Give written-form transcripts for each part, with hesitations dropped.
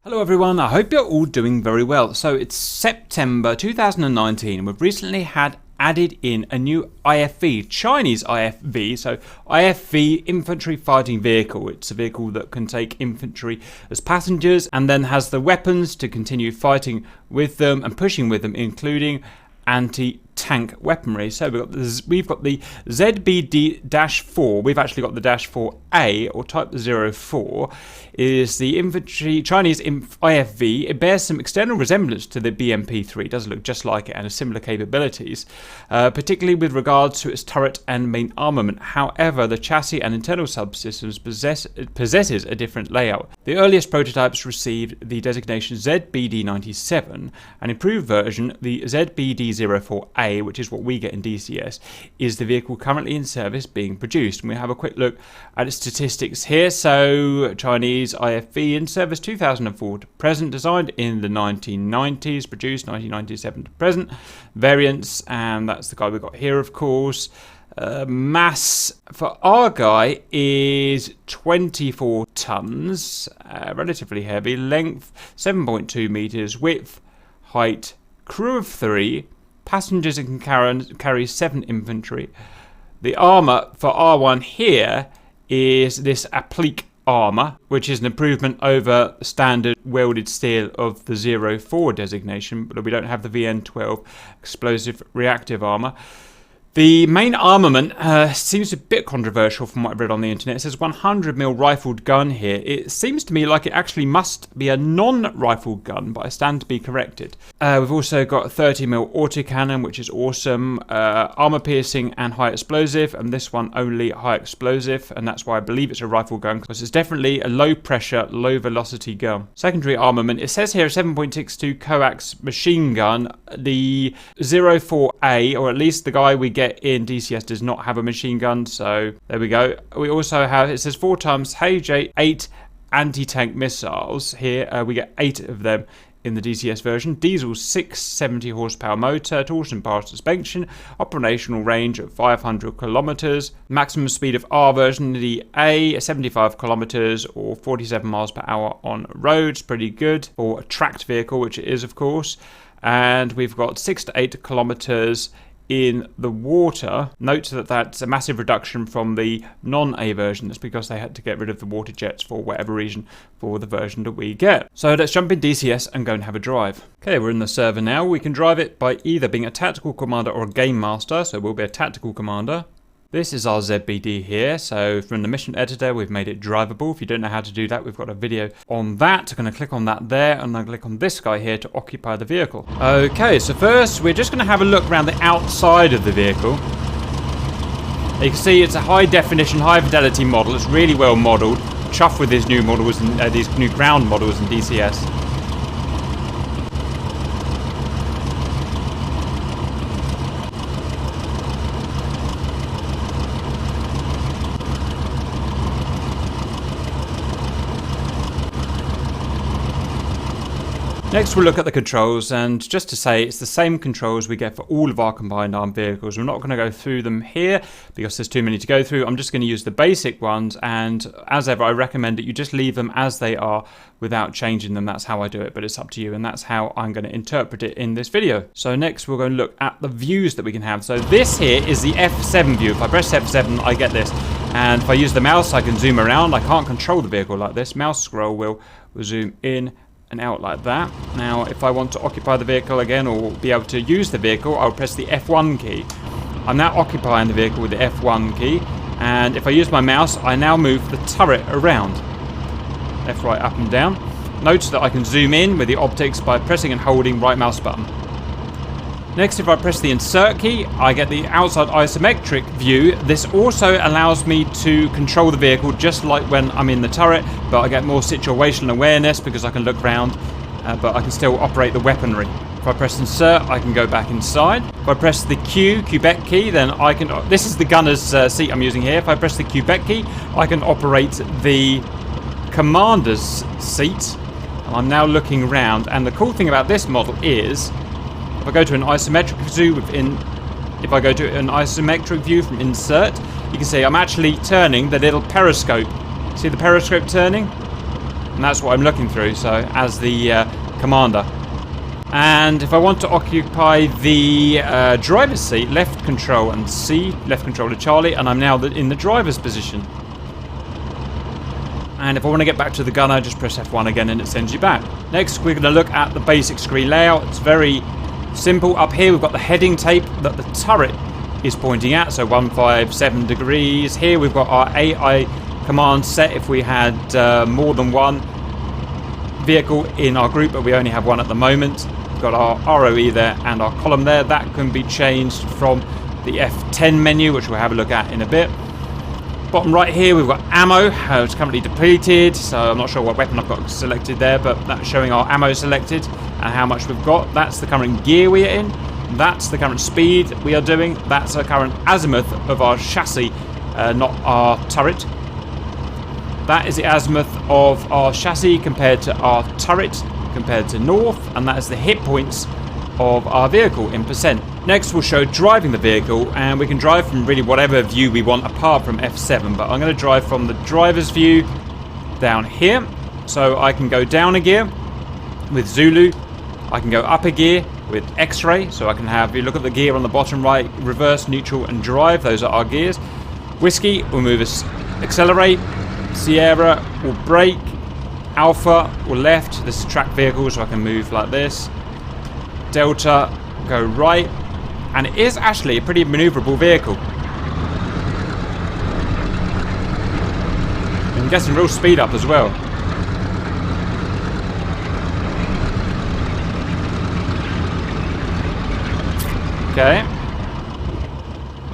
Hello everyone, I hope you're all doing very well. So it's September 2019 and we've recently had added in a new IFV, Chinese IFV. So IFV, Infantry Fighting Vehicle. It's a vehicle that can take infantry as passengers and then has the weapons to continue fighting with them and pushing with them, including anti-tank weaponry. So we've got the ZBD-04. We've actually got the -4A, or Type 04, is the infantry Chinese IFV. It bears some external resemblance to the BMP-3. It does look just like it and has similar capabilities, particularly with regards to its turret and main armament. However, the chassis and internal subsystems possesses a different layout. The earliest prototypes received the designation ZBD-97. An improved version, the ZBD-04A, which is what we get in DCS, is the vehicle currently in service being produced. And we have a quick look at its statistics here. So Chinese IFV in service 2004 to present, designed in the 1990s, produced 1997 to present. Variants, and that's the guy we got here, of course. Mass for our guy is 24 tons, relatively heavy. Length 7.2 meters, width, height, crew of 3, passengers and can carry 7 infantry. The armor for R1 here is this applique armor, which is an improvement over standard welded steel of the 04 designation, but we don't have the VN12 explosive reactive armor. The main armament seems a bit controversial from what I've read on the internet. It says 100mm rifled gun here. It seems to me like it actually must be a non-rifled gun, but I stand to be corrected. We've also got a 30mm autocannon, which is awesome. Armor piercing and high explosive, and this one only high explosive, and that's why I believe it's a rifle gun, because it's definitely a low pressure, low velocity gun. Secondary armament, it says here a 7.62 coax machine gun. The 04A, or at least the guy we get in DCS, does not have a machine gun, so there we go. We also have, it says 4 times HJ8 anti-tank missiles. Here we get 8 of them in the DCS version. Diesel 670 horsepower motor, torsion power suspension, operational range of 500 kilometers, maximum speed of R version, the A, 75 kilometers or 47 miles per hour on roads. Pretty good for a tracked vehicle, which it is, of course. And we've got 6 to 8 kilometers in the water. Note that that's a massive reduction from the non-A version. That's because they had to get rid of the water jets for whatever reason for the version that we get. So let's jump in DCS and go and have a drive. Okay, we're in the server now. We can drive it by either being a tactical commander or a game master, so we'll be a tactical commander. This is our ZBD here, so from the mission editor we've made it drivable. If you don't know how to do that, we've got a video on that. I'm going to click on that there, and I'm going to click on this guy here to occupy the vehicle. Okay, so first we're just going to have a look around the outside of the vehicle. You can see it's a high definition, high fidelity model. It's really well modelled. Chuffed with these new models and these new ground models in DCS. Next we'll look at the controls, and just to say it's the same controls we get for all of our combined armed vehicles. We're not going to go through them here because there's too many to go through. I'm just going to use the basic ones, and as ever I recommend that you just leave them as they are without changing them. That's how I do it, but it's up to you, and that's how I'm going to interpret it in this video. So next we're going to look at the views that we can have. So this here is the F7 view. If I press F7 I get this, and if I use the mouse I can zoom around. I can't control the vehicle like this. Mouse scroll will zoom in and out like that. Now if I want to occupy the vehicle again or be able to use the vehicle, I'll press the F1 key. I'm now occupying the vehicle with the F1 key, and if I use my mouse I now move the turret around. Left, right, up and down. Notice that I can zoom in with the optics by pressing and holding right mouse button. Next, if I press the insert key, I get the outside isometric view. This also allows me to control the vehicle just like when I'm in the turret, but I get more situational awareness because I can look around, but I can still operate the weaponry. If I press insert, I can go back inside. If I press the Quebec key, then I can, this is the gunner's seat I'm using here. If I press the Quebec key, I can operate the commander's seat. And I'm now looking around, and the cool thing about this model is, if I go to an isometric view from insert, you can see I'm actually turning the little periscope. See the periscope turning? And that's what I'm looking through, so as the commander. And if I want to occupy the driver's seat, left control and C, left control to Charlie, and I'm now in the driver's position. And if I want to get back to the gunner, just press F1 again and it sends you back. Next, we're going to look at the basic screen layout. It's very simple. Up here, we've got the heading tape that the turret is pointing at, so 157 degrees. Here, we've got our AI command set if we had more than one vehicle in our group, but we only have one at the moment. We've got our ROE there and our column there. That can be changed from the F10 menu, which we'll have a look at in a bit. Bottom right here, we've got ammo. It's currently depleted, so I'm not sure what weapon I've got selected there, but that's showing our ammo selected and how much we've got. That's the current gear we are in. That's the current speed we are doing. That's the current azimuth of our chassis, not our turret. That is the azimuth of our chassis compared to our turret, compared to north, and that is the hit points of our vehicle in percent. Next, we'll show driving the vehicle, and we can drive from really whatever view we want apart from F7, but I'm going to drive from the driver's view down here. So I can go down a gear with Zulu, I can go up a gear with X-ray, so I can have, if you look at the gear on the bottom right, reverse, neutral and drive, those are our gears. Whiskey will move us accelerate, Sierra will brake, Alpha will left, this is track vehicle so I can move like this, Delta go right, and it is actually a pretty manoeuvrable vehicle. And getting real speed up as well.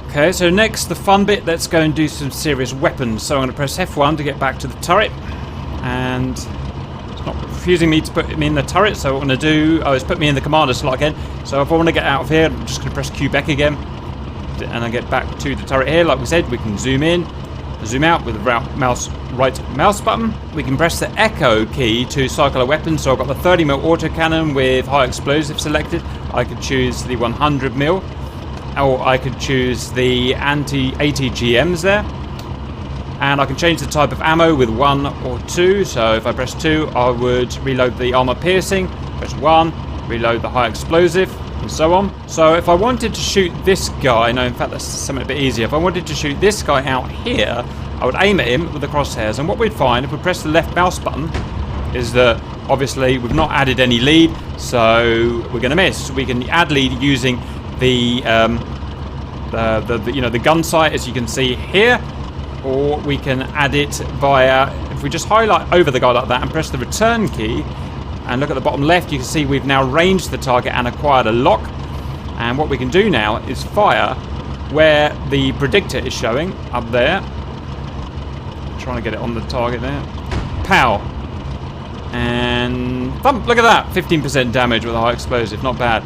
Okay, so next, the fun bit, let's go and do some serious weapons. So I'm going to press F1 to get back to the turret, and it's not refusing me to put me in the turret, so what I'm going to do, it's put me in the commander slot again. So if I want to get out of here, I'm just going to press Q back again, and I get back to the turret here. Like we said, we can zoom in, zoom out with the right mouse button. We can press the echo key to cycle a weapon. So I've got the 30mm autocannon with high explosive selected. I could choose the 100mm, or I could choose the anti-ATGMs there. And I can change the type of ammo with 1 or 2. So if I press 2, I would reload the armor piercing. Press 1, reload the high explosive, and so on. So if I wanted to shoot this guy, no, in fact that's something a bit easier. If I wanted to shoot this guy out here, I would aim at him with the crosshairs. And what we'd find if we press the left mouse button is that obviously we've not added any lead, so we're going to miss. We can add lead using the gun sight, as you can see here, or we can add it via, if we just highlight over the guy like that and press the return key and look at the bottom left, you can see we've now ranged the target and acquired a lock. And what we can do now is fire where the predictor is showing up there. I'm trying to get it on the target there. Pow! And thump, look at that, 15% damage with a high explosive, not bad.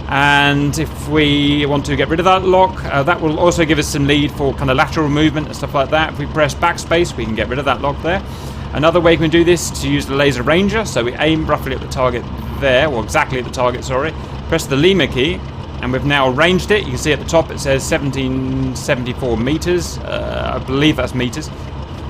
And if we want to get rid of that lock, that will also give us some lead for kind of lateral movement and stuff like that. If we press backspace, we can get rid of that lock there. Another way we can do this is to use the laser ranger. So we aim roughly at the target there, or exactly at the target, sorry. Press the Lima key, and we've now ranged it. You can see at the top it says 1774 meters. I believe that's meters.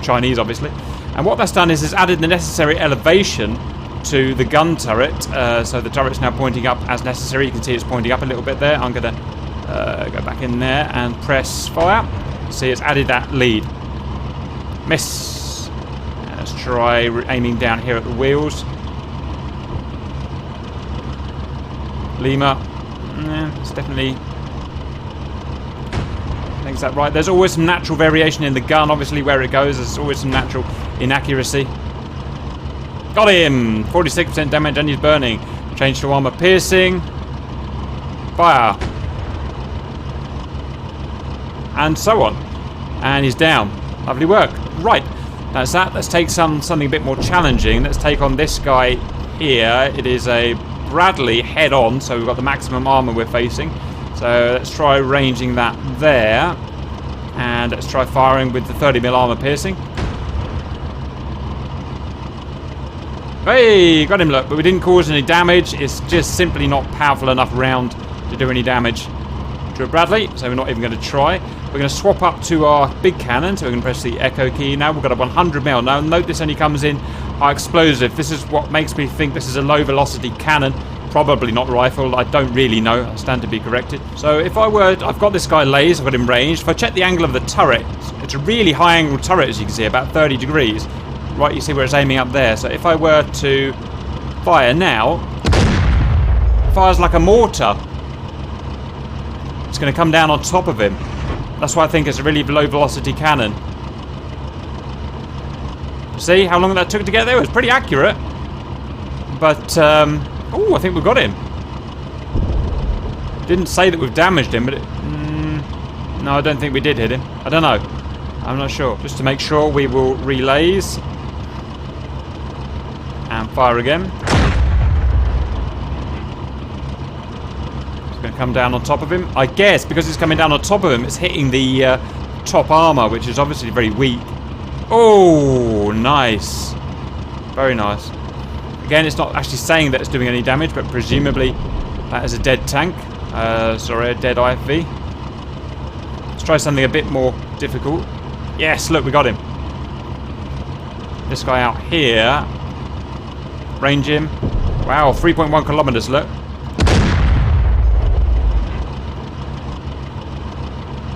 Chinese, obviously. And what that's done is it's added the necessary elevation to the gun turret, so the turret's now pointing up as necessary. You can see it's pointing up a little bit there. I'm going to go back in there and press fire. See, it's added that lead. Miss. And let's try aiming down here at the wheels. Lima. It's definitely... I think, is that right? There's always some natural variation in the gun, obviously, where it goes. There's always some natural inaccuracy. Got him! 46% damage and he's burning. Change to armor piercing. Fire. And so on. And he's down. Lovely work. Right. That's that. Let's take something a bit more challenging. Let's take on this guy here. It is a Bradley head-on, so we've got the maximum armor we're facing. So let's try ranging that there. And let's try firing with the 30mm armor piercing. Hey, got him, look, but we didn't cause any damage. It's just simply not powerful enough round to do any damage. to a Bradley, so we're not even going to try. We're going to swap up to our big cannon, so we're going to press the echo key now. We've got a 100mm. Now note this only comes in our explosive. This is what makes me think this is a low velocity cannon. Probably not rifle, I don't really know, I stand to be corrected. So if I were, I've got this guy lased, I've got him ranged. If I check the angle of the turret, it's a really high angle turret as you can see, about 30 degrees. Right, you see where it's aiming up there. So if I were to fire now, it fires like a mortar. It's going to come down on top of him. That's why I think it's a really low velocity cannon. See how long that took to get there? It was pretty accurate. But, oh, I think we've got him. Didn't say that we've damaged him, but no, I don't think we did hit him. I don't know. I'm not sure. Just to make sure, we will relays. And fire again. It's going to come down on top of him. I guess because it's coming down on top of him, it's hitting the top armor, which is obviously very weak. Oh, nice. Very nice. Again, it's not actually saying that it's doing any damage, but presumably that is a dead tank. Sorry, a dead IFV. Let's try something a bit more difficult. Yes, look, we got him. This guy out here. Range him. Wow, 3.1 kilometers, look.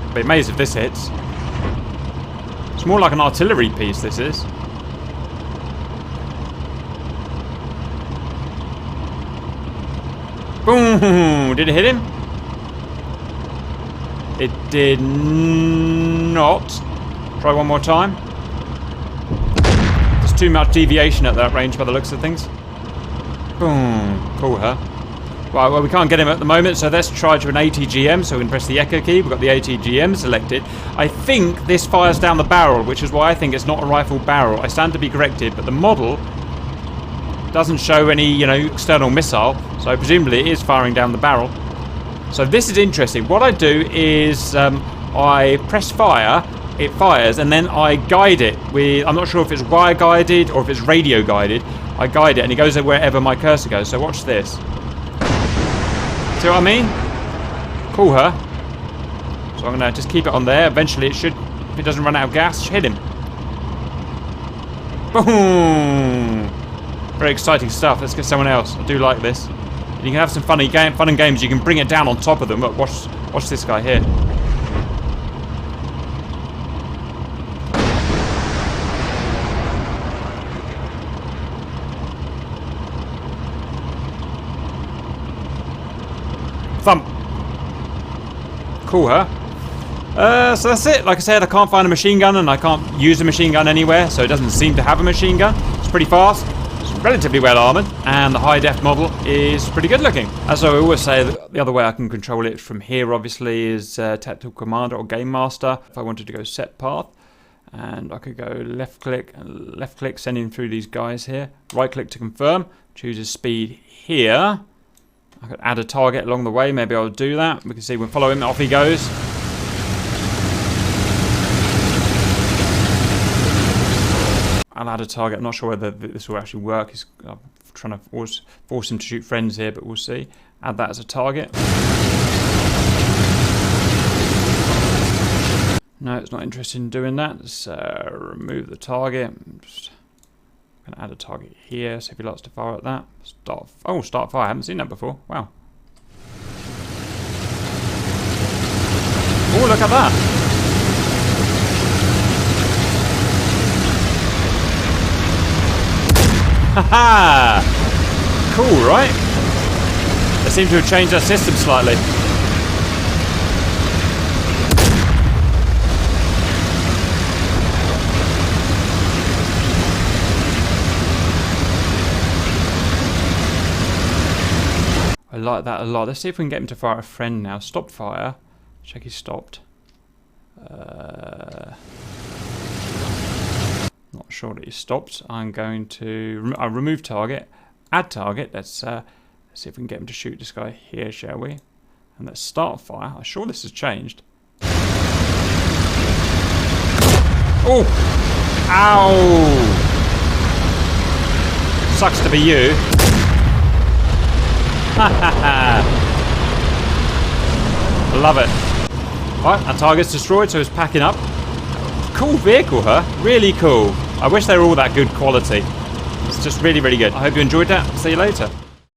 I'd be amazed if this hits. It's more like an artillery piece, this is. Boom! Did it hit him? It did not. Try one more time. There's too much deviation at that range by the looks of things. Boom. Cool, huh? Right, well, we can't get him at the moment, so let's try to an ATGM. So we can press the echo key. We've got the ATGM selected. I think this fires down the barrel, which is why I think it's not a rifle barrel. I stand to be corrected, but the model doesn't show any, you know, external missile, so presumably it is firing down the barrel. So this is interesting. What I do is I press fire, it fires, and then I guide it with, I'm not sure if it's wire guided or if it's radio guided. I guide it and it goes wherever my cursor goes. So watch this. See what I mean? Cool, huh? So I'm going to just keep it on there. Eventually it should, if it doesn't run out of gas, hit him. Boom! Very exciting stuff. Let's get someone else. I do like this. You can have some fun and games. You can bring it down on top of them. Look, watch this guy here. Thump. Cool, huh? So that's it. Like I said, I can't find a machine gun and I can't use a machine gun anywhere, so it doesn't seem to have a machine gun. It's pretty fast. Relatively well armoured, and the high def model is pretty good looking. As I always say, the other way I can control it from here obviously is Tactical Commander or Game Master. If I wanted to go set path, and I could go left click and left click, sending through these guys here. Right click to confirm, choose a speed here. I could add a target along the way, maybe I'll do that. We can see we'll follow him, off he goes. I'll add a target. I'm not sure whether this will actually work. I'm trying to force him to shoot friends here, but we'll see. Add that as a target. No, it's not interested in doing that. Let's remove the target. I'm just going to add a target here, see if he likes to fire at that. Start fire. I haven't seen that before. Wow. Oh, look at that. Haha! Cool, right? They seem to have changed their system slightly. I like that a lot. Let's see if we can get him to fire at a friend now. Stop fire. Check he's stopped. Not sure that he stopped. I'm going to remove target, add target. Let's see if we can get him to shoot this guy here, shall we? And let's start fire. I'm sure this has changed. Oh! Ow! Sucks to be you. Ha ha ha! Love it. Right, our target's destroyed, so it's packing up. Cool vehicle, huh? Really cool. I wish they were all that good quality. It's just really, really good. I hope you enjoyed that. See you later.